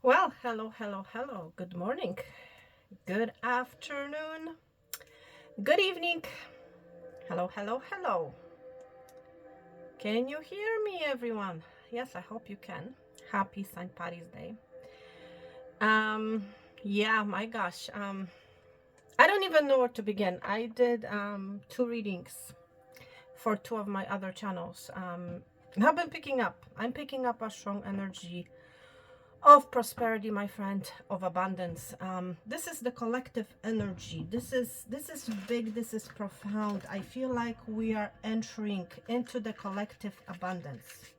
Well, hello, hello, hello. Good morning, good afternoon, good evening. Hello, hello, hello. Can you hear me, everyone? Yes, I hope you can. Happy St. Patty's Day. Yeah, my gosh. I don't even know where to begin. I did two readings for two of my other channels. I've been picking up. I'm picking up a strong energy of prosperity, my friend, of abundance. This is the collective energy. This is big. This is profound. I feel like we are entering into the collective abundance.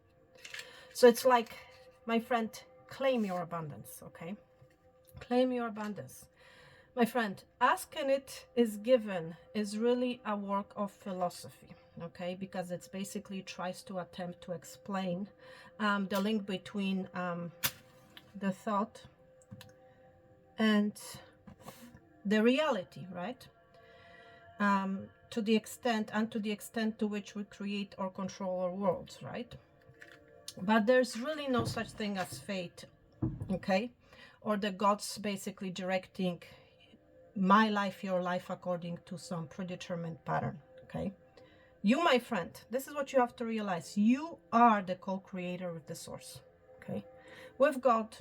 So it's like, my friend, claim your abundance. Okay, claim your abundance, my friend. Ask and it is given is really a work of philosophy. Okay, because it's basically tries to attempt to explain the link between the thought and the reality, right? To the extent to which we create or control our worlds, right? But there's really no such thing as fate, okay? Or the gods basically directing my life, your life, according to some predetermined pattern, okay? You, my friend, this is what you have to realize. You are the co-creator with the source, okay? With God,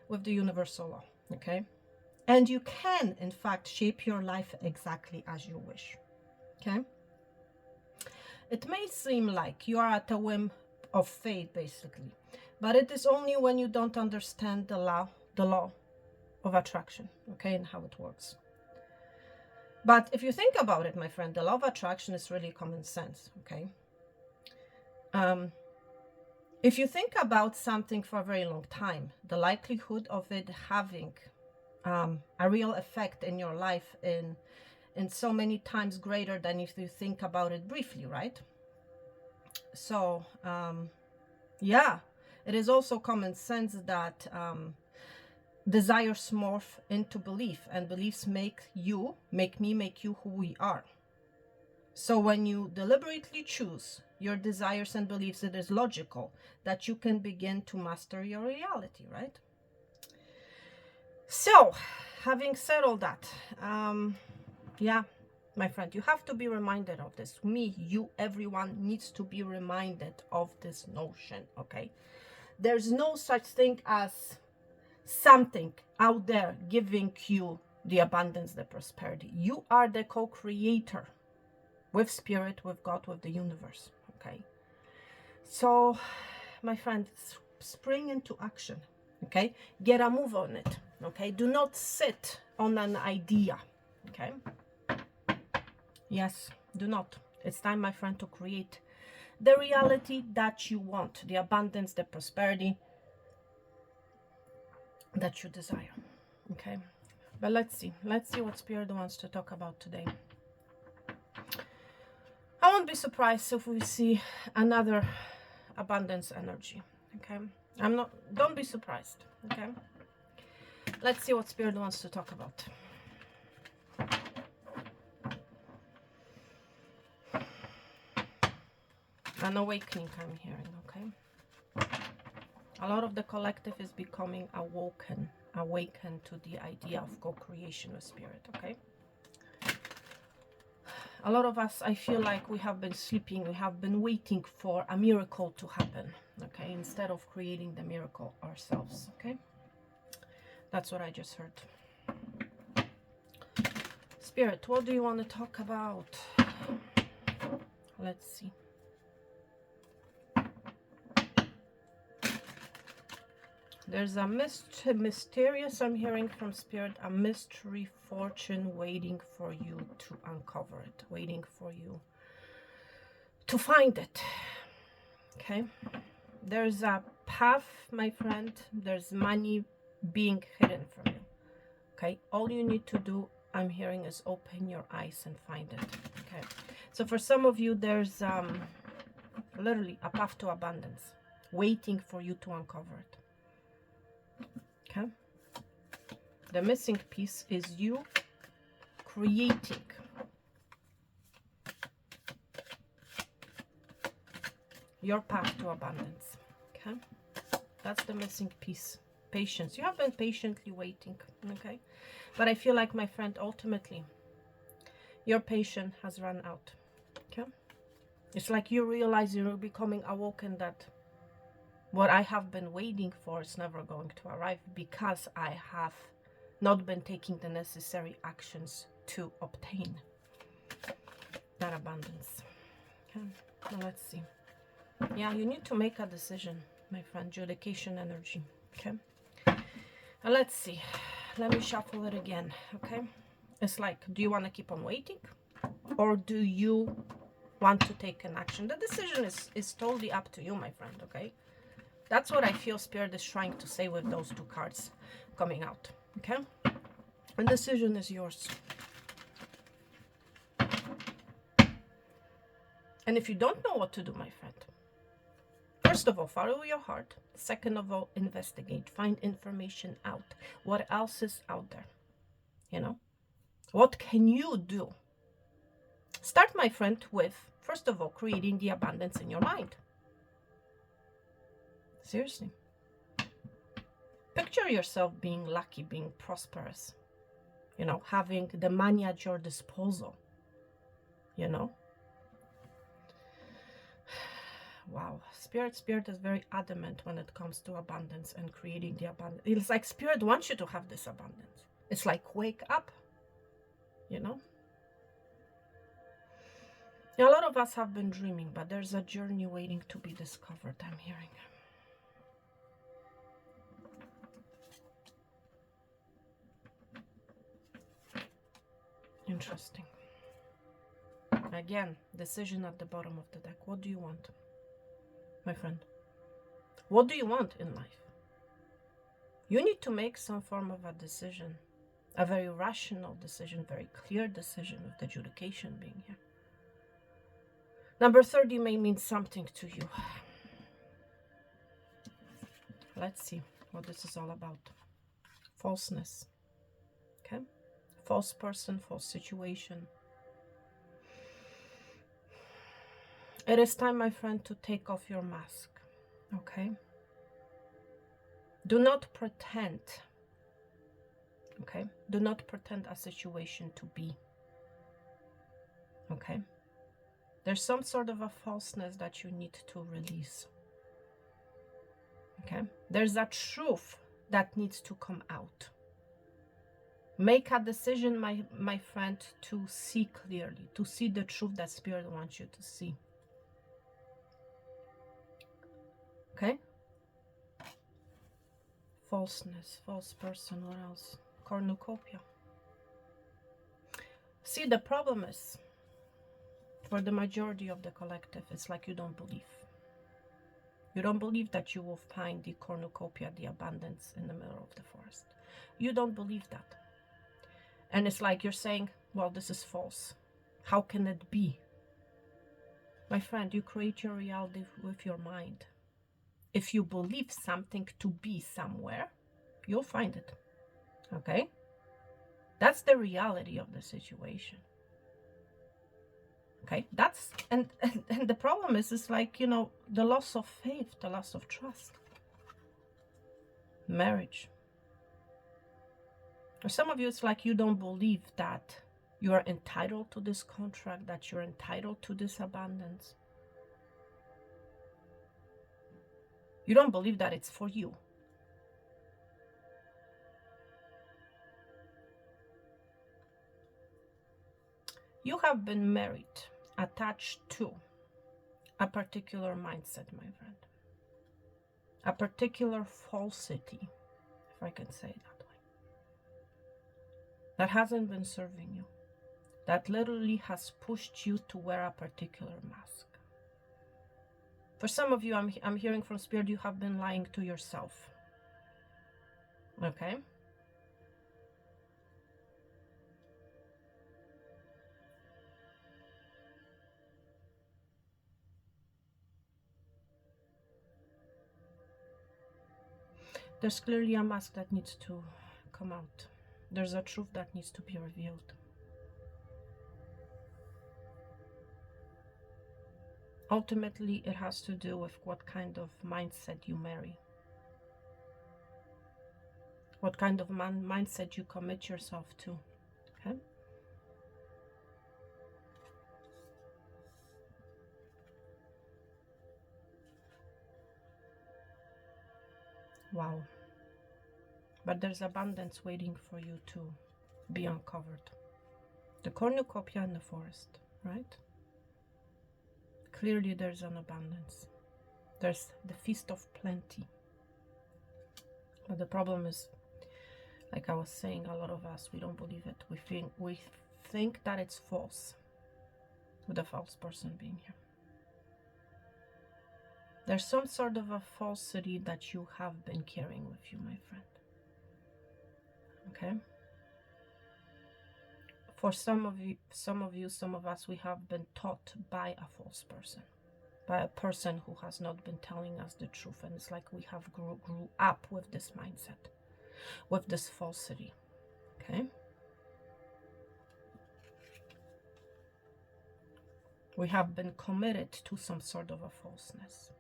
with the universal law, okay? And you can, in fact, shape your life exactly as you wish, okay? It may seem like you are at a whim of fate, basically, but it is only when you don't understand the law of attraction, okay, and how it works. But if you think about it, my friend, the law of attraction is really common sense, okay? If you think about something for a very long time, the likelihood of it having a real effect in your life in so many times greater than if you think about it briefly, right? So yeah, it is also common sense that desires morph into belief, and beliefs make you, make me, make you who we are. So when you deliberately choose your desires and beliefs, it is logical that you can begin to master your reality, right? So, having said all that, yeah, my friend, you have to be reminded of this. Me, you, everyone needs to be reminded of this notion, okay? There's no such thing as something out there giving you the abundance, the prosperity. You are the co-creator with spirit, with God, with the universe, okay? So, my friend, spring into action, okay? Get a move on it, okay? Do not sit on an idea, okay? Yes, do not. It's time, my friend, to create the reality that you want, the abundance, the prosperity that you desire, okay? But let's see what Spirit wants to talk about today. I won't be surprised if we see another abundance energy, okay? Don't be surprised, okay? Let's see what Spirit wants to talk about. An awakening I'm hearing, okay? A lot of the collective is becoming awakened to the idea of co-creation with Spirit, okay? A lot of us, I feel like we have been sleeping, we have been waiting for a miracle to happen, okay? Instead of creating the miracle ourselves, okay? That's what I just heard. Spirit, what do you want to talk about? Let's see. There's a mysterious, I'm hearing from Spirit, a mystery fortune waiting for you to uncover it, waiting for you to find it, okay? There's a path, my friend. There's money being hidden from you, okay? All you need to do, I'm hearing, is open your eyes and find it, okay? So for some of you, there's literally a path to abundance waiting for you to uncover it. Okay. The missing piece is you creating your path to abundance. Okay. That's the missing piece patience. You have been patiently waiting, okay? But I feel like, my friend, ultimately, your patience has run out, okay? It's like you realize you're becoming awoken that what I have been waiting for is never going to arrive, because I have not been taking the necessary actions to obtain that abundance. Okay, now let's see. Yeah, you need to make a decision, my friend. Judication energy. Okay, now let's see. Let me shuffle it again. Okay, it's like, do you want to keep on waiting, or do you want to take an action? The decision is totally up to you, my friend. Okay, that's what I feel Spirit is trying to say with those two cards coming out. Okay, and decision is yours. And if you don't know what to do, my friend, first of all, follow your heart. Second of all, investigate. Find information out. What else is out there? You know? What can you do? Start, my friend, with, first of all, creating the abundance in your mind. Seriously. Picture yourself being lucky, being prosperous. You know, having the money at your disposal. You know? Wow, spirit is very adamant when it comes to abundance and creating the abundance. It's like Spirit wants you to have this abundance. It's like, wake up, you know. Now, a lot of us have been dreaming, but there's a journey waiting to be discovered, I'm hearing. Interesting. Again, decision at the bottom of the deck. What do you want, my friend? What do you want in life? You need to make some form of a decision, a very rational decision, very clear decision, with the adjudication being here. Number 30 may mean something to you. Let's see what this is all about. Falseness. Okay? False person, false situation. It is time, my friend, to take off your mask. Okay? Do not pretend. Okay? Do not pretend a situation to be. Okay? There's some sort of a falseness that you need to release. Okay? There's a truth that needs to come out. Make a decision, my friend, to see clearly, to see the truth that Spirit wants you to see. Okay? Falseness, false person, what else? Cornucopia. See, the problem is, for the majority of the collective, it's like you don't believe. You don't believe that you will find the cornucopia, the abundance in the middle of the forest. You don't believe that. And it's like you're saying, well, this is false. How can it be? My friend, you create your reality with your mind. If you believe something to be somewhere, you'll find it. Okay? That's the reality of the situation. Okay? That's, and the problem is like, you know, the loss of faith, the loss of trust. Marriage. For some of you, it's like you don't believe that you are entitled to this contract, that you're entitled to this abundance. You don't believe that it's for you. You have been married, attached to a particular mindset, my friend. A particular falsity, if I can say it that way. That hasn't been serving you. That literally has pushed you to wear a particular mask. For some of you, I'm hearing from Spirit, you have been lying to yourself. Okay? There's clearly a mask that needs to come out. There's a truth that needs to be revealed. Ultimately, it has to do with what kind of mindset you marry. what kind of mindset you commit yourself to. Okay. Wow. But there's abundance waiting for you to be uncovered. The cornucopia in the forest, right? Clearly there's an abundance. There's the feast of plenty. But the problem is, like I was saying, a lot of us, we don't believe it. We think that it's false, with a false person being here. There's some sort of a falsity that you have been carrying with you, my friend. Okay? For some of us, we have been taught by a false person, by a person who has not been telling us the truth. And it's like we have grew up with this mindset, with this falsity. Okay? We have been committed to some sort of a falseness.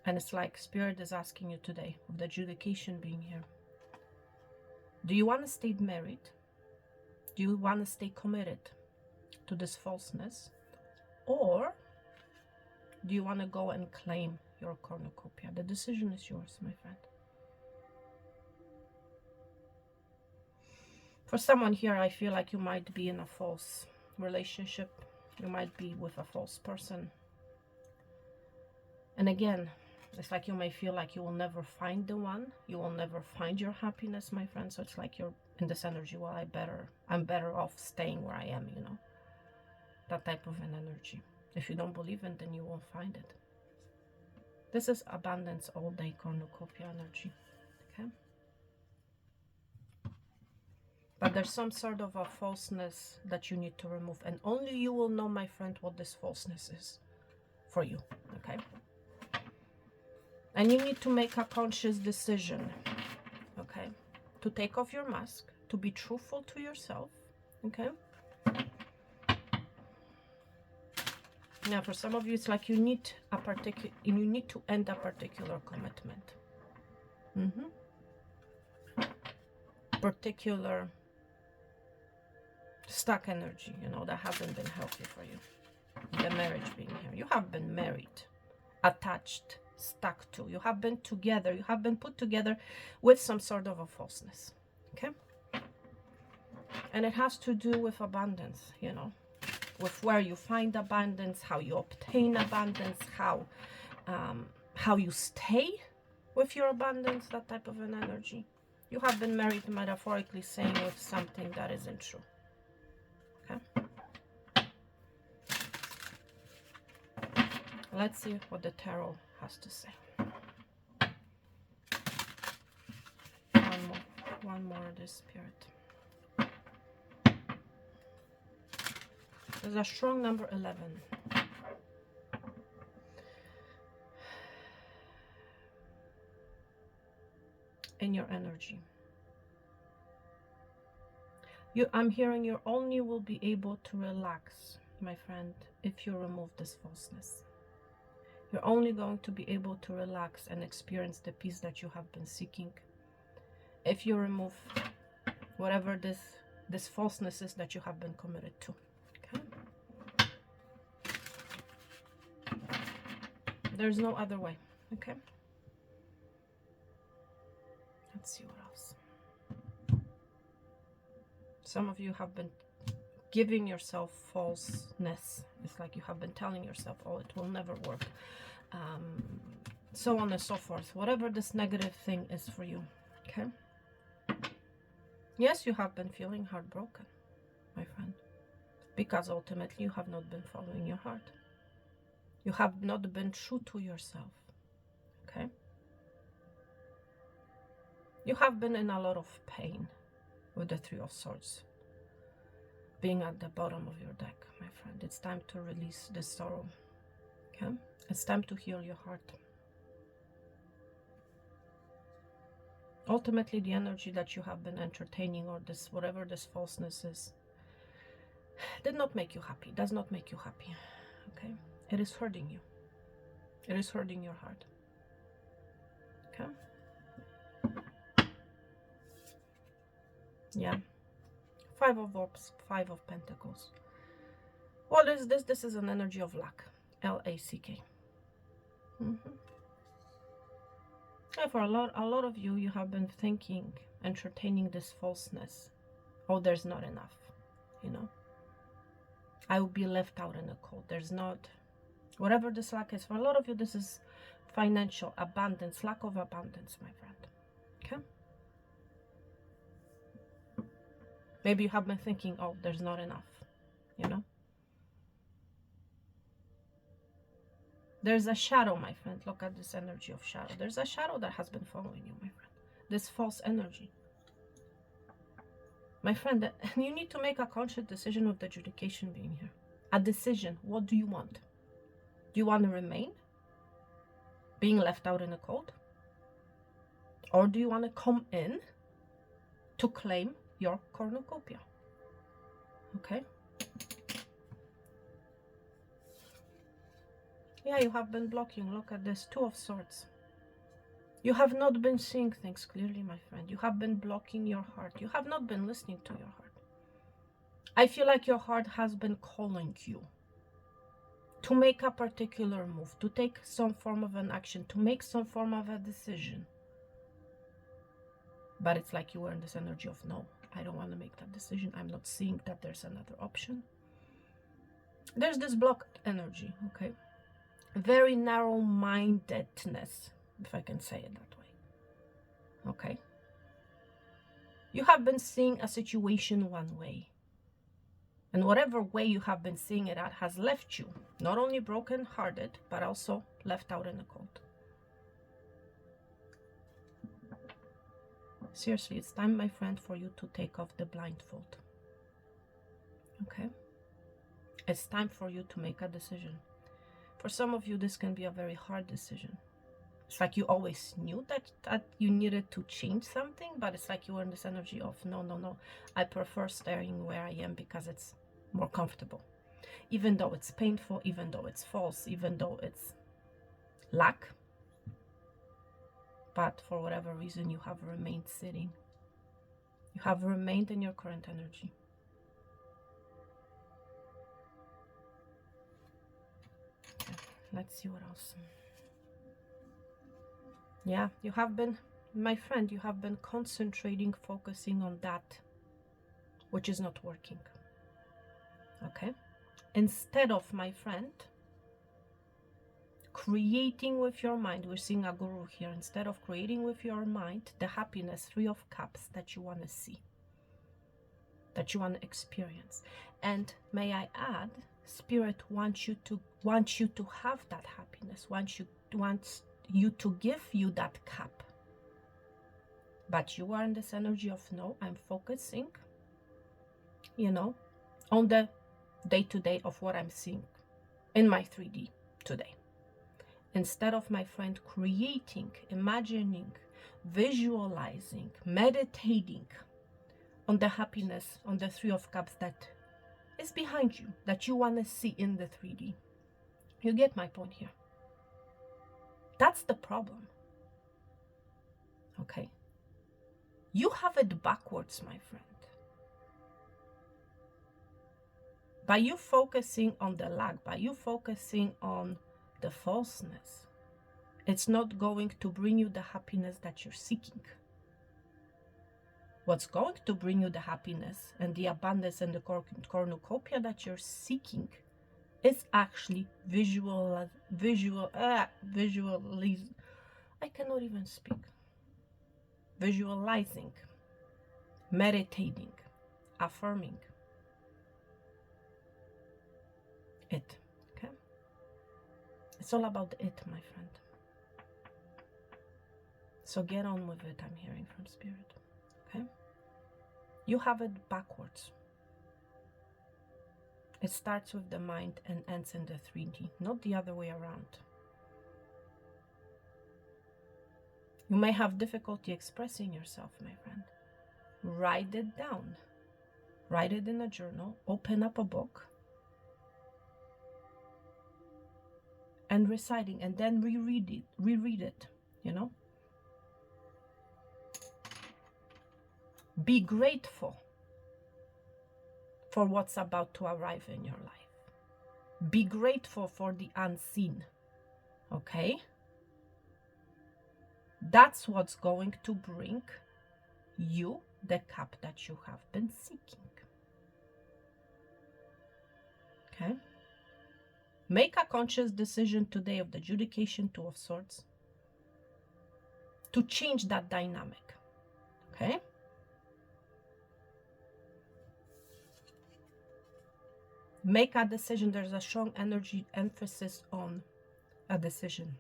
And it's like Spirit is asking you today, with the adjudication being here, do you want to stay married? Do you want to stay committed to this falseness? Or do you want to go and claim your cornucopia? The decision is yours, my friend. For someone here, I feel like you might be in a false relationship. You might be with a false person. And again, it's like you may feel like you will never find the one. You will never find your happiness, my friend. So it's like you're in this energy, well, I'm better off staying where I am, you know. That type of an energy. If you don't believe it, then you won't find it. This is abundance all day cornucopia energy. Okay? But there's some sort of a falseness that you need to remove. And only you will know, my friend, what this falseness is for you. Okay? And you need to make a conscious decision, okay, to take off your mask, to be truthful to yourself, okay? Now, for some of you, it's like you need to end a particular commitment, particular stuck energy, you know, that hasn't been healthy for you. The marriage being here, you have been married, attached, stuck to. You have been together. You have been put together with some sort of a falseness. Okay? And it has to do with abundance, you know, with where you find abundance, how you obtain abundance, how you stay with your abundance, that type of an energy. You have been married, metaphorically saying, with something that isn't true. Okay? Let's see what the tarot has to say. One more of this Spirit. There's a strong number 11. In your energy. I'm hearing you only will be able to relax, my friend, if you remove this falseness. You're only going to be able to relax and experience the peace that you have been seeking if you remove whatever this falseness is that you have been committed to. Okay? There's no other way. Okay? Let's see what else. Some of you have been giving yourself falseness. It's like you have been telling yourself, oh, it will never work. So on and so forth. Whatever this negative thing is for you. Okay? Yes, you have been feeling heartbroken, my friend. Because ultimately you have not been following your heart. You have not been true to yourself. Okay? You have been in a lot of pain with the Three of Swords being at the bottom of your deck, my friend. It's time to release this sorrow. Okay? It's time to heal your heart. Ultimately, the energy that you have been entertaining, or this, whatever this falseness is, did not make you happy, does not make you happy. Okay? It is hurting you. It is hurting your heart. Okay? Yeah. Five of Orbs, Five of Pentacles. What is this? This is an energy of lack. L-A-C-K. And for a lot of you, you have been thinking, entertaining this falseness. Oh, there's not enough, you know. I will be left out in the cold. There's not, whatever this lack is. For a lot of you, this is financial abundance, lack of abundance, my friend. Okay. Maybe you have been thinking, oh, there's not enough, you know. There's a shadow, my friend. Look at this energy of shadow. There's a shadow that has been following you, my friend. This false energy. My friend, you need to make a conscious decision with the adjudication being here. A decision. What do you want? Do you want to remain being left out in the cold? Or do you want to come in to claim your cornucopia? Okay. Yeah, you have been blocking. Look at this. Two of Swords. You have not been seeing things clearly, my friend. You have been blocking your heart. You have not been listening to your heart. I feel like your heart has been calling you to make a particular move, to take some form of an action, to make some form of a decision. But it's like you were in this energy of, no, I don't want to make that decision. I'm not seeing that there's another option. There's this blocked energy, okay? Very narrow-mindedness, if I can say it that way. Okay? You have been seeing a situation one way. And whatever way you have been seeing it at has left you not only broken-hearted, but also left out in the cold. Seriously, it's time, my friend, for you to take off the blindfold. Okay? It's time for you to make a decision. For some of you, this can be a very hard decision. It's like you always knew that you needed to change something, but it's like you were in this energy of, no, no, no. I prefer staying where I am because it's more comfortable. Even though it's painful, even though it's false, even though it's lack. But for whatever reason, you have remained sitting. You have remained in your current energy. Okay, let's see what else. Yeah, you have been, my friend, you have been concentrating, focusing on that which is not working. Okay? Instead of, my friend, creating with your mind, we're seeing a guru here, instead of creating with your mind the happiness, Three of Cups, that you want to see, that you want to experience. And may I add, Spirit wants you to have that happiness, wants you to give you that cup. But you are in this energy of, no, I'm focusing, you know, on the day-to-day of what I'm seeing in my 3D today. Instead of, my friend, creating, imagining, visualizing, meditating on the happiness, on the Three of Cups that is behind you, that you want to see in the 3D. You get my point here. That's the problem. Okay? You have it backwards, my friend. By you focusing on the lack, by you focusing on the falseness, it's not going to bring you the happiness that you're seeking. What's going to bring you the happiness and the abundance and the cornucopia that you're seeking is actually I cannot even speak. Visualizing, meditating, affirming it. Okay? It's all about it, my friend. So get on with it, I'm hearing from Spirit. Okay? You have it backwards. It starts with the mind and ends in the 3D, not the other way around. You may have difficulty expressing yourself, my friend. Write it down. Write it in a journal. Open up a book. And reciting, and then reread it, you know? Be grateful for what's about to arrive in your life. Be grateful for the unseen, okay? That's what's going to bring you the cup that you have been seeking. Okay? Make a conscious decision today of the Judication Two of Swords to change that dynamic. Okay? Make a decision. There's a strong energy emphasis on a decision.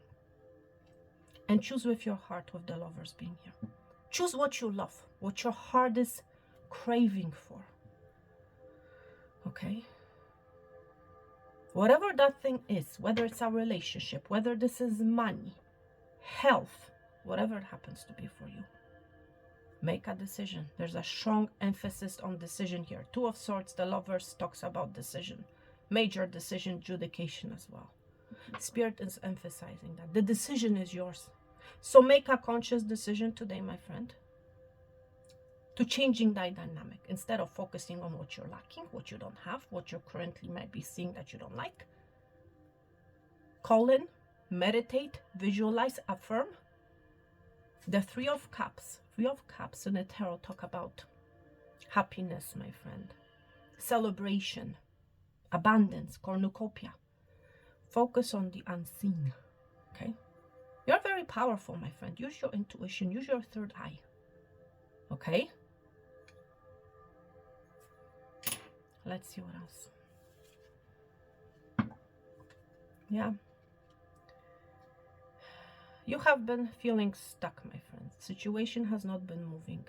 And choose with your heart, with the Lovers being here. Choose what you love, what your heart is craving for. Okay? Whatever that thing is, whether it's a relationship, whether this is money, health, whatever it happens to be for you, make a decision. There's a strong emphasis on decision here. Two of Swords, the Lovers, talks about decision. Major decision, Judication as well. Spirit is emphasizing that. The decision is yours. So make a conscious decision today, my friend, to changing that dynamic. Instead of focusing on what you're lacking, what you don't have, what you currently might be seeing that you don't like. Call in, meditate, visualize, affirm. The Three of Cups. Three of Cups in the tarot talk about happiness, my friend. Celebration, abundance, cornucopia. Focus on the unseen, okay? You're very powerful, my friend. Use your intuition, use your third eye, okay? Let's see what else. Yeah. You have been feeling stuck, my friend. Situation has not been moving.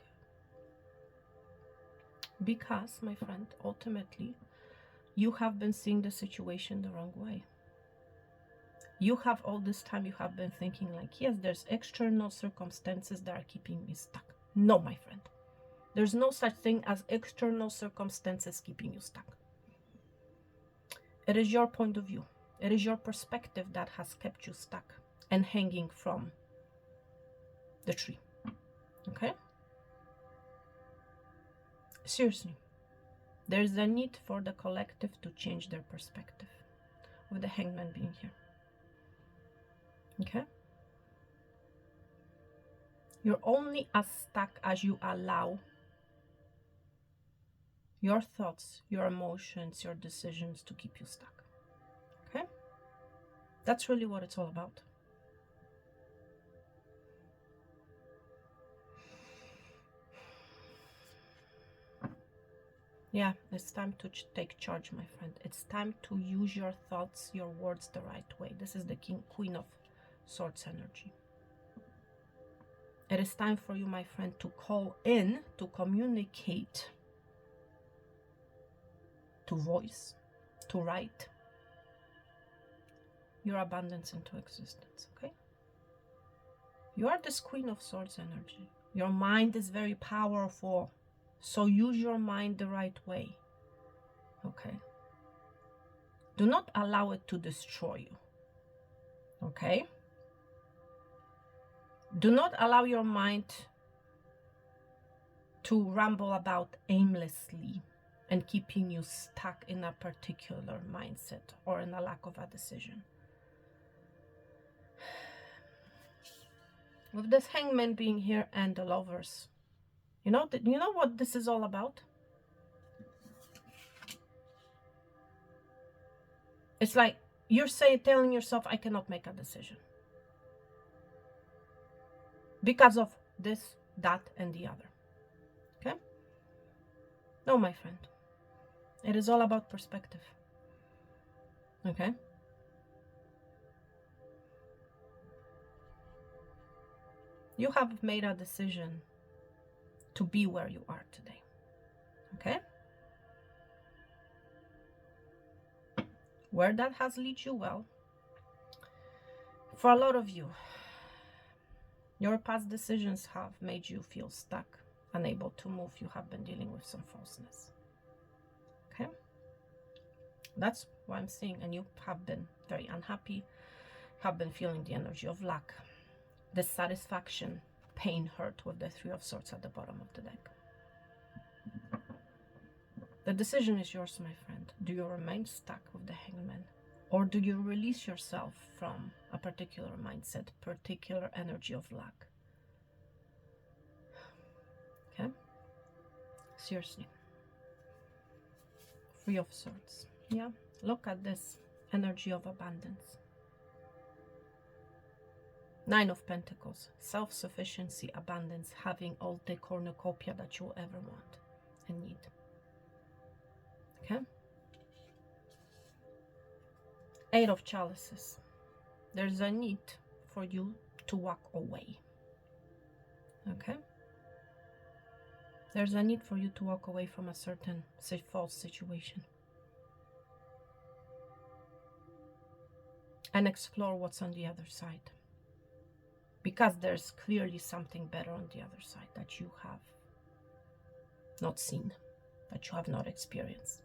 Because, my friend, ultimately, you have been seeing the situation the wrong way. You have all this time, you have been thinking like, yes, there's external circumstances that are keeping me stuck. No, my friend. There's no such thing as external circumstances keeping you stuck. It is your point of view. It is your perspective that has kept you stuck and hanging from the tree. Okay? Seriously. There's a need for the collective to change their perspective, with the Hangman being here. Okay? You're only as stuck as you allow your thoughts, your emotions, your decisions to keep you stuck. Okay? That's really what it's all about. Yeah, it's time to take charge, my friend. It's time to use your thoughts, your words the right way. This is the Queen of Swords energy. It is time for you, my friend, to call in, to communicate, to voice, to write your abundance into existence, okay? You are this Queen of Swords energy. Your mind is very powerful, so use your mind the right way, okay? Do not allow it to destroy you, okay? Do not allow your mind to ramble about aimlessly and keeping you stuck in a particular mindset or in a lack of a decision. With this Hangman being here and the Lovers, you know what this is all about? It's like you're telling yourself, I cannot make a decision because of this, that, and the other. Okay? No, my friend. It is all about perspective. Okay? You have made a decision to be where you are today. Okay? Where that has led you well. For a lot of you, your past decisions have made you feel stuck, unable to move. You have been dealing with some falseness. Okay? That's what I'm seeing. And you have been very unhappy, have been feeling the energy of lack, dissatisfaction, pain, hurt with the Three of Swords at the bottom of the deck. The decision is yours, my friend. Do you remain stuck with the Hangman? Or do you release yourself from a particular mindset, particular energy of lack? Okay? Seriously. Three of Swords. Yeah? Look at this energy of abundance. Nine of Pentacles. Self-sufficiency, abundance, having all the cornucopia that you ever want and need. Okay? Eight of Chalices. There's a need for you to walk away. Okay? There's a need for you to walk away from a certain false situation. And explore what's on the other side. Because there's clearly something better on the other side that you have not seen, that you have not experienced.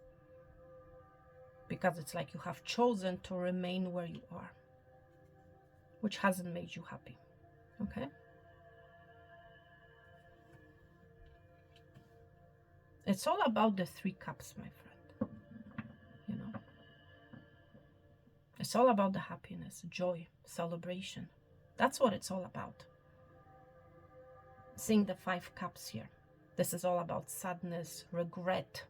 Because it's like you have chosen to remain where you are, which hasn't made you happy. Okay? It's all about the 3 cups, my friend. You know? It's all about the happiness, joy, celebration. That's what it's all about. Seeing the 5 cups here. This is all about sadness, regret.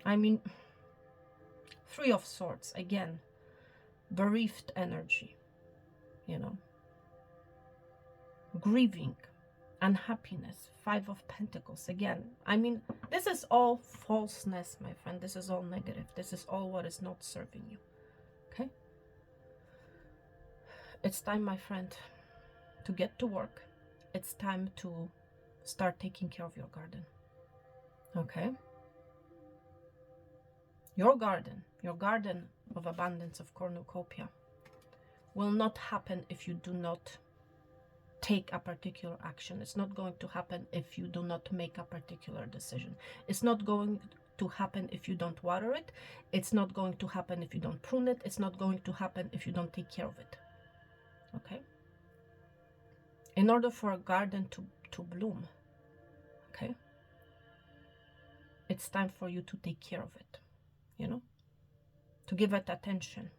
I mean, 3 of Swords, again, bereaved energy, you know, grieving, unhappiness, 5 of Pentacles, again. I mean, this is all falseness, my friend. This is all negative. This is all what is not serving you, okay? It's time, my friend, to get to work. It's time to start taking care of your garden, okay? Your garden of abundance, of cornucopia, will not happen if you do not take a particular action. It's not going to happen if you do not make a particular decision. It's not going to happen if you don't water it. It's not going to happen if you don't prune it. It's not going to happen if you don't take care of it. Okay? In order for a garden to bloom, okay, it's time for you to take care of it, you know, to give it attention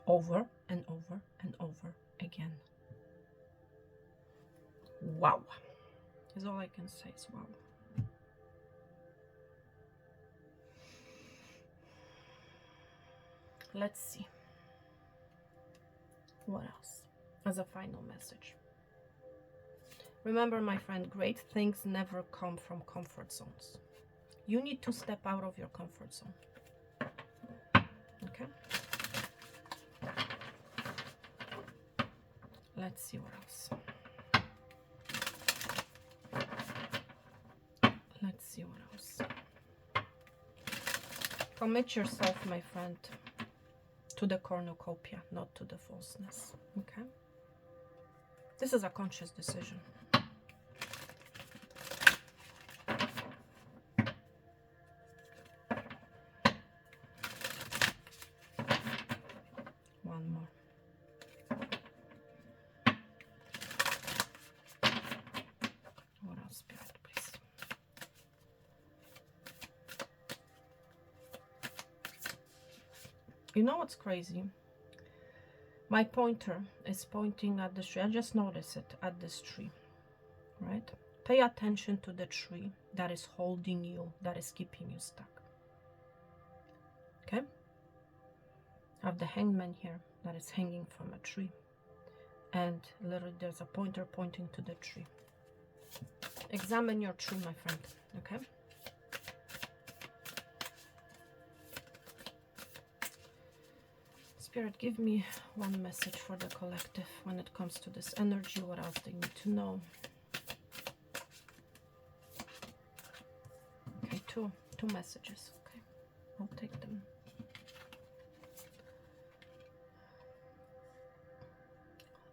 over and over and over again. Wow. Is all I can say is wow. Let's see. What else? As a final message. Remember, my friend, great things never come from comfort zones. You need to step out of your comfort zone. Okay? Let's see what else. Let's see what else. Commit yourself, my friend, to the cornucopia, not to the falseness. Okay? This is a conscious decision. One more. What else, Spirit, please? You know what's crazy? My pointer is pointing at this tree. I just noticed it at this tree, right? Pay attention to the tree that is holding you, that is keeping you stuck. Okay? I have the Hangman here that is hanging from a tree. And literally there's a pointer pointing to the tree. Examine your tree, my friend, okay? Spirit, give me one message for the collective when it comes to this energy. What else they need to know? Okay, two messages. Okay, I'll take them.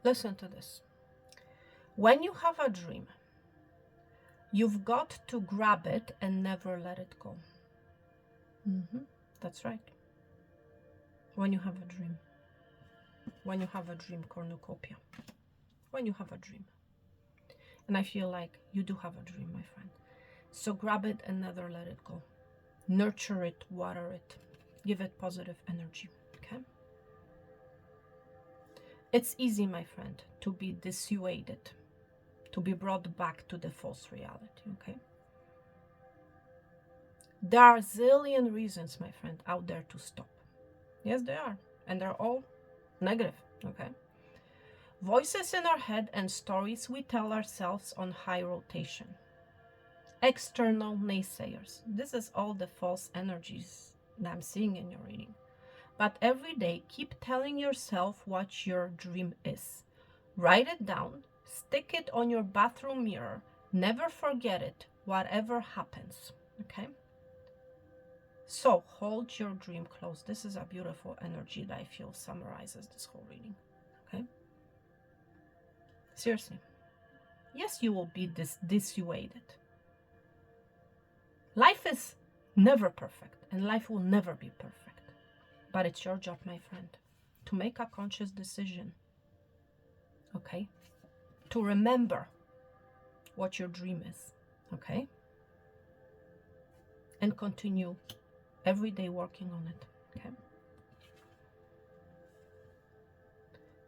Listen to this. When you have a dream, you've got to grab it and never let it go. That's right. When you have a dream. When you have a dream, cornucopia. When you have a dream. And I feel like you do have a dream, my friend. So grab it and never let it go. Nurture it, water it, give it positive energy, okay? It's easy, my friend, to be dissuaded, to be brought back to the false reality, okay? There are a zillion reasons, my friend, out there to stop. Yes, they are. And they're all negative, okay? Voices in our head and stories we tell ourselves on high rotation. External naysayers. This is all the false energies that I'm seeing in your reading. But every day, keep telling yourself what your dream is. Write it down, stick it on your bathroom mirror, never forget it, whatever happens, okay? So hold your dream close. This is a beautiful energy that I feel summarizes this whole reading, okay? Seriously. Yes, you will be dissuaded. Life is never perfect, and life will never be perfect. But it's your job, my friend, to make a conscious decision, okay? To remember what your dream is, okay? And continue every day working on it, okay?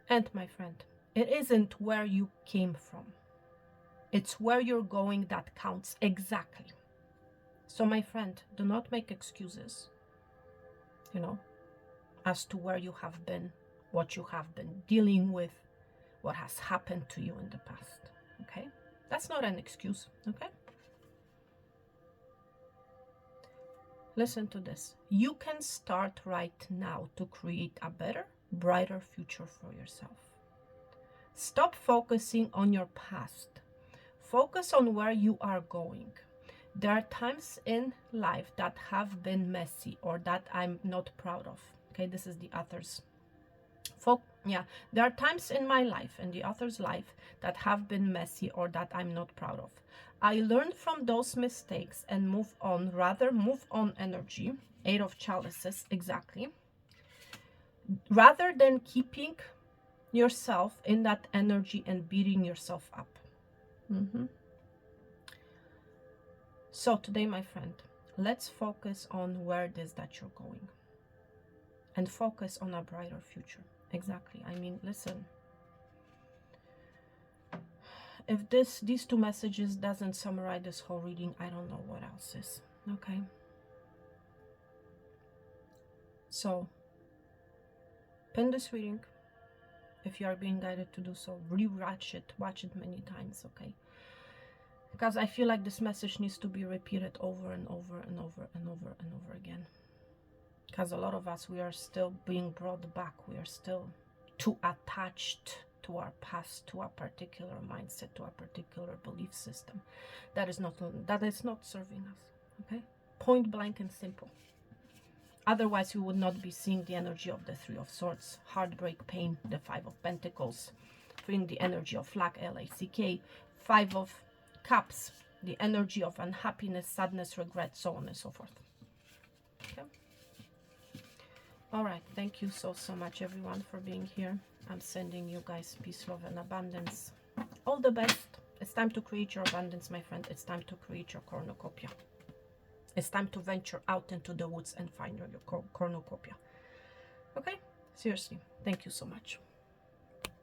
And my friend, it isn't where you came from. It's where you're going that counts exactly. So my friend, do not make excuses, as to where you have been, what you have been dealing with, what has happened to you in the past, okay? That's not an excuse, okay? Listen to this. You can start right now to create a better, brighter future for yourself. Stop focusing on your past. Focus on where you are going. There are times in life that have been messy or that I'm not proud of. Okay, this is the author's. There are times in my life and the author's life that have been messy or that I'm not proud of. I learned from those mistakes and move on, move on energy, 8 of Chalices, exactly, rather than keeping yourself in that energy and beating yourself up. So today, my friend, let's focus on where it is that you're going and focus on a brighter future. Exactly. I mean, listen, if these two messages doesn't summarize this whole reading, I don't know what else is, okay? So pin this reading if you are being guided to do so. Rewatch it, watch it many times, okay? Because I feel like this message needs to be repeated over and over and over and over and over again. Because a lot of us, we are still being brought back. We are still too attached to our past, to a particular mindset, to a particular belief system that is not serving us, okay? Point blank and simple. Otherwise, we would not be seeing the energy of the 3 of Swords, heartbreak, pain, the 5 of Pentacles, feeling the energy of lack, L-A-C-K, 5 of Cups, the energy of unhappiness, sadness, regret, so on and so forth. Okay. All right. Thank you so much, everyone, for being here. I'm sending you guys peace, love, and abundance. All the best. It's time to create your abundance, my friend. It's time to create your cornucopia. It's time to venture out into the woods and find your cornucopia. Okay? Seriously. Thank you so much.